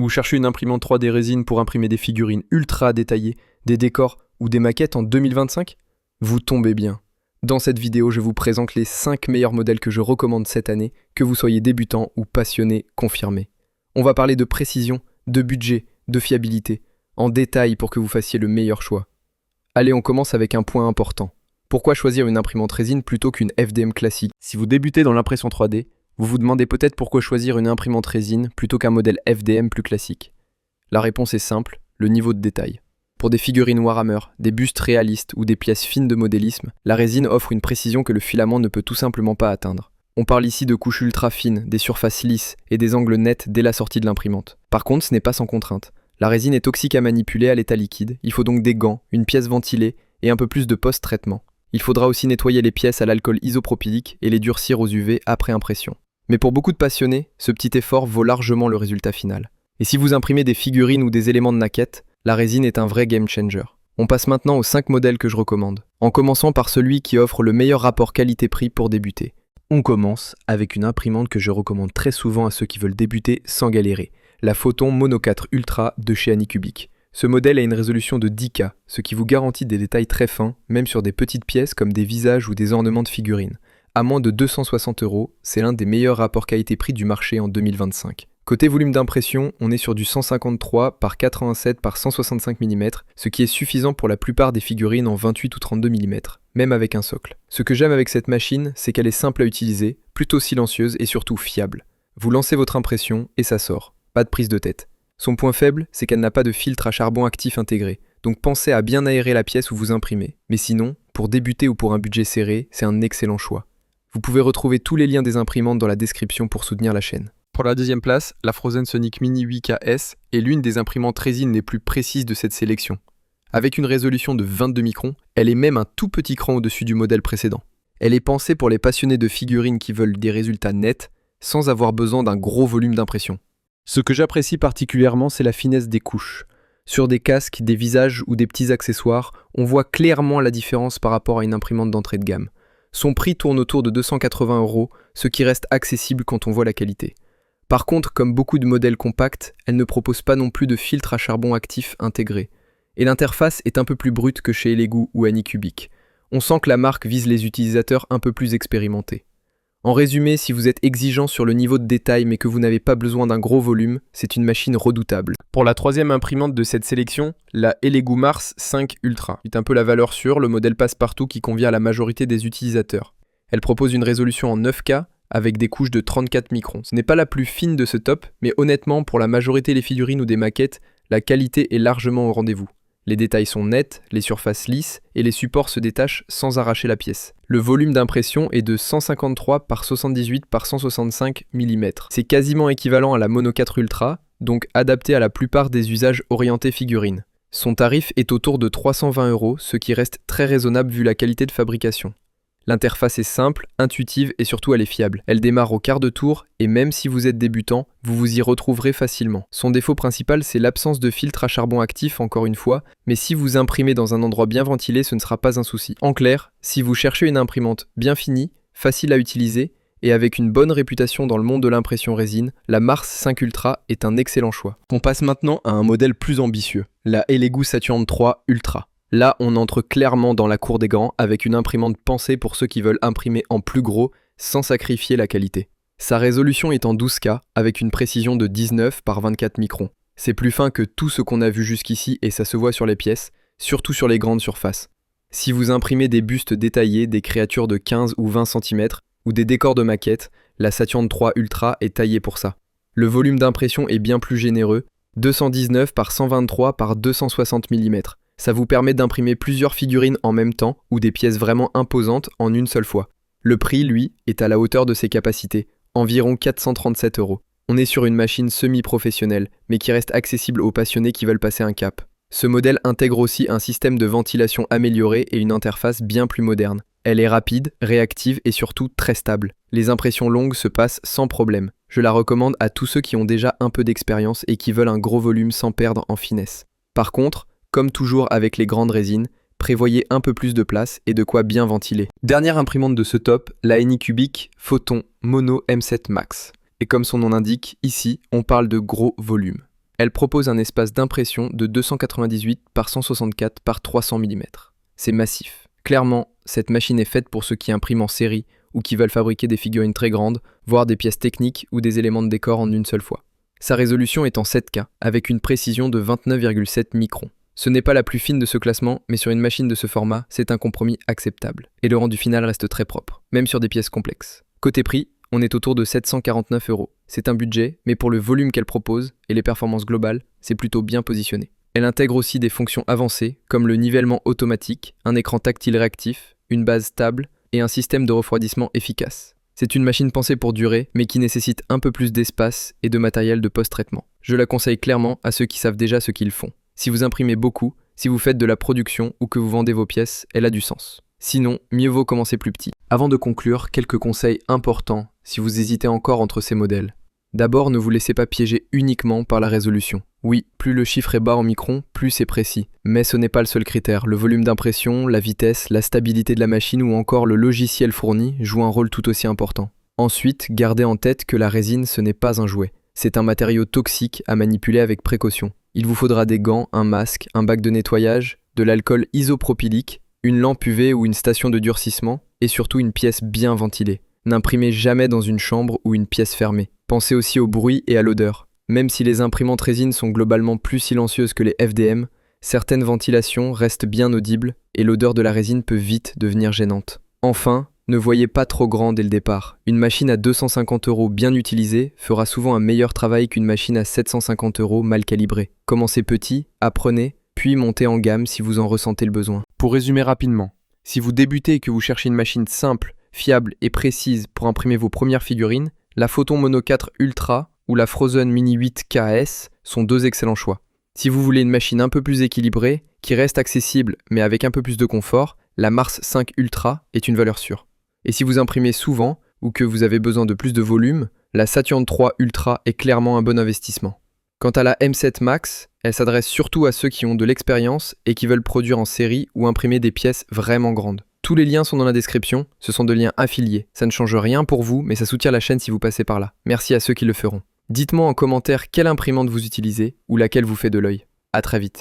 Vous cherchez une imprimante 3D résine pour imprimer des figurines ultra détaillées, des décors ou des maquettes en 2025 ? Vous tombez bien. Dans cette vidéo, je vous présente les 5 meilleurs modèles que je recommande cette année, que vous soyez débutant ou passionné confirmé. On va parler de précision, de budget, de fiabilité, en détail pour que vous fassiez le meilleur choix. Allez, on commence avec un point important. Pourquoi choisir une imprimante résine plutôt qu'une FDM classique ? Si vous débutez dans l'impression 3D, vous vous demandez peut-être pourquoi choisir une imprimante résine plutôt qu'un modèle FDM plus classique. La réponse est simple, le niveau de détail. Pour des figurines Warhammer, des bustes réalistes ou des pièces fines de modélisme, la résine offre une précision que le filament ne peut tout simplement pas atteindre. On parle ici de couches ultra fines, des surfaces lisses et des angles nets dès la sortie de l'imprimante. Par contre, ce n'est pas sans contrainte. La résine est toxique à manipuler à l'état liquide, il faut donc des gants, une pièce ventilée et un peu plus de post-traitement. Il faudra aussi nettoyer les pièces à l'alcool isopropylique et les durcir aux UV après impression. Mais pour beaucoup de passionnés, ce petit effort vaut largement le résultat final. Et si vous imprimez des figurines ou des éléments de maquette, la résine est un vrai game changer. On passe maintenant aux 5 modèles que je recommande, en commençant par celui qui offre le meilleur rapport qualité-prix pour débuter. On commence avec une imprimante que je recommande très souvent à ceux qui veulent débuter sans galérer, la Photon Mono 4 Ultra de chez Anycubic. Ce modèle a une résolution de 10K, ce qui vous garantit des détails très fins, même sur des petites pièces comme des visages ou des ornements de figurines. À moins de 260 €, c'est l'un des meilleurs rapports qualité-prix du marché en 2025. Côté volume d'impression, on est sur du 153 par 87 par 165 mm, ce qui est suffisant pour la plupart des figurines en 28 ou 32 mm, même avec un socle. Ce que j'aime avec cette machine, c'est qu'elle est simple à utiliser, plutôt silencieuse et surtout fiable. Vous lancez votre impression et ça sort, pas de prise de tête. Son point faible, c'est qu'elle n'a pas de filtre à charbon actif intégré, donc pensez à bien aérer la pièce où vous imprimez. Mais sinon, pour débuter ou pour un budget serré, c'est un excellent choix. Vous pouvez retrouver tous les liens des imprimantes dans la description pour soutenir la chaîne. Pour la deuxième place, la Phrozen Sonic Mini 8K-S est l'une des imprimantes résine les plus précises de cette sélection. Avec une résolution de 22 microns, elle est même un tout petit cran au-dessus du modèle précédent. Elle est pensée pour les passionnés de figurines qui veulent des résultats nets, sans avoir besoin d'un gros volume d'impression. Ce que j'apprécie particulièrement, c'est la finesse des couches. Sur des casques, des visages ou des petits accessoires, on voit clairement la différence par rapport à une imprimante d'entrée de gamme. Son prix tourne autour de 280 €, ce qui reste accessible quand on voit la qualité. Par contre, comme beaucoup de modèles compacts, elle ne propose pas non plus de filtre à charbon actif intégré. Et l'interface est un peu plus brute que chez Elegoo ou Anycubic. On sent que la marque vise les utilisateurs un peu plus expérimentés. En résumé, si vous êtes exigeant sur le niveau de détail mais que vous n'avez pas besoin d'un gros volume, c'est une machine redoutable. Pour la troisième imprimante de cette sélection, la Elegoo Mars 5 Ultra. C'est un peu la valeur sûre, le modèle passe-partout qui convient à la majorité des utilisateurs. Elle propose une résolution en 9K avec des couches de 34 microns. Ce n'est pas la plus fine de ce top, mais honnêtement, pour la majorité des figurines ou des maquettes, la qualité est largement au rendez-vous. Les détails sont nets, les surfaces lisses et les supports se détachent sans arracher la pièce. Le volume d'impression est de 153 par 78 par 165 mm. C'est quasiment équivalent à la Mono 4 Ultra, donc adapté à la plupart des usages orientés figurines. Son tarif est autour de 320 €, ce qui reste très raisonnable vu la qualité de fabrication. L'interface est simple, intuitive et surtout elle est fiable. Elle démarre au quart de tour et même si vous êtes débutant, vous vous y retrouverez facilement. Son défaut principal, c'est l'absence de filtre à charbon actif encore une fois, mais si vous imprimez dans un endroit bien ventilé, ce ne sera pas un souci. En clair, si vous cherchez une imprimante bien finie, facile à utiliser et avec une bonne réputation dans le monde de l'impression résine, la Mars 5 Ultra est un excellent choix. On passe maintenant à un modèle plus ambitieux, la Elegoo Saturn 3 Ultra. Là, on entre clairement dans la cour des grands avec une imprimante pensée pour ceux qui veulent imprimer en plus gros sans sacrifier la qualité. Sa résolution est en 12K avec une précision de 19 par 24 microns. C'est plus fin que tout ce qu'on a vu jusqu'ici et ça se voit sur les pièces, surtout sur les grandes surfaces. Si vous imprimez des bustes détaillés, des créatures de 15 ou 20 cm ou des décors de maquettes, la Saturn 3 Ultra est taillée pour ça. Le volume d'impression est bien plus généreux, 219 par 123 par 260 mm. Ça vous permet d'imprimer plusieurs figurines en même temps ou des pièces vraiment imposantes en une seule fois. Le prix, lui, est à la hauteur de ses capacités, environ 437 €. On est sur une machine semi-professionnelle, mais qui reste accessible aux passionnés qui veulent passer un cap. Ce modèle intègre aussi un système de ventilation amélioré et une interface bien plus moderne. Elle est rapide, réactive et surtout très stable. Les impressions longues se passent sans problème. Je la recommande à tous ceux qui ont déjà un peu d'expérience et qui veulent un gros volume sans perdre en finesse. Par contre, comme toujours avec les grandes résines, prévoyez un peu plus de place et de quoi bien ventiler. Dernière imprimante de ce top, la Anycubic Photon Mono M7 Max. Et comme son nom l'indique, ici, on parle de gros volume. Elle propose un espace d'impression de 298 par 164 par 300 mm. C'est massif. Clairement, cette machine est faite pour ceux qui impriment en série ou qui veulent fabriquer des figurines très grandes, voire des pièces techniques ou des éléments de décor en une seule fois. Sa résolution est en 7K, avec une précision de 29,7 microns. Ce n'est pas la plus fine de ce classement, mais sur une machine de ce format, c'est un compromis acceptable. Et le rendu final reste très propre, même sur des pièces complexes. Côté prix, on est autour de 749 €. C'est un budget, mais pour le volume qu'elle propose et les performances globales, c'est plutôt bien positionné. Elle intègre aussi des fonctions avancées, comme le nivellement automatique, un écran tactile réactif, une base stable et un système de refroidissement efficace. C'est une machine pensée pour durer, mais qui nécessite un peu plus d'espace et de matériel de post-traitement. Je la conseille clairement à ceux qui savent déjà ce qu'ils font. Si vous imprimez beaucoup, si vous faites de la production ou que vous vendez vos pièces, elle a du sens. Sinon, mieux vaut commencer plus petit. Avant de conclure, quelques conseils importants si vous hésitez encore entre ces modèles. D'abord, ne vous laissez pas piéger uniquement par la résolution. Oui, plus le chiffre est bas en microns, plus c'est précis. Mais ce n'est pas le seul critère. Le volume d'impression, la vitesse, la stabilité de la machine ou encore le logiciel fourni jouent un rôle tout aussi important. Ensuite, gardez en tête que la résine, ce n'est pas un jouet. C'est un matériau toxique à manipuler avec précaution. Il vous faudra des gants, un masque, un bac de nettoyage, de l'alcool isopropylique, une lampe UV ou une station de durcissement, et surtout une pièce bien ventilée. N'imprimez jamais dans une chambre ou une pièce fermée. Pensez aussi au bruit et à l'odeur. Même si les imprimantes résine sont globalement plus silencieuses que les FDM, certaines ventilations restent bien audibles et l'odeur de la résine peut vite devenir gênante. Enfin, ne voyez pas trop grand dès le départ. Une machine à 250 € bien utilisée fera souvent un meilleur travail qu'une machine à 750 € mal calibrée. Commencez petit, apprenez, puis montez en gamme si vous en ressentez le besoin. Pour résumer rapidement, si vous débutez et que vous cherchez une machine simple, fiable et précise pour imprimer vos premières figurines, la Photon Mono 4 Ultra ou la Phrozen Mini 8 KS sont deux excellents choix. Si vous voulez une machine un peu plus équilibrée, qui reste accessible mais avec un peu plus de confort, la Mars 5 Ultra est une valeur sûre. Et si vous imprimez souvent ou que vous avez besoin de plus de volume, la Saturn 3 Ultra est clairement un bon investissement. Quant à la M7 Max, elle s'adresse surtout à ceux qui ont de l'expérience et qui veulent produire en série ou imprimer des pièces vraiment grandes. Tous les liens sont dans la description, ce sont des liens affiliés. Ça ne change rien pour vous, mais ça soutient la chaîne si vous passez par là. Merci à ceux qui le feront. Dites-moi en commentaire quelle imprimante vous utilisez ou laquelle vous fait de l'œil. À très vite.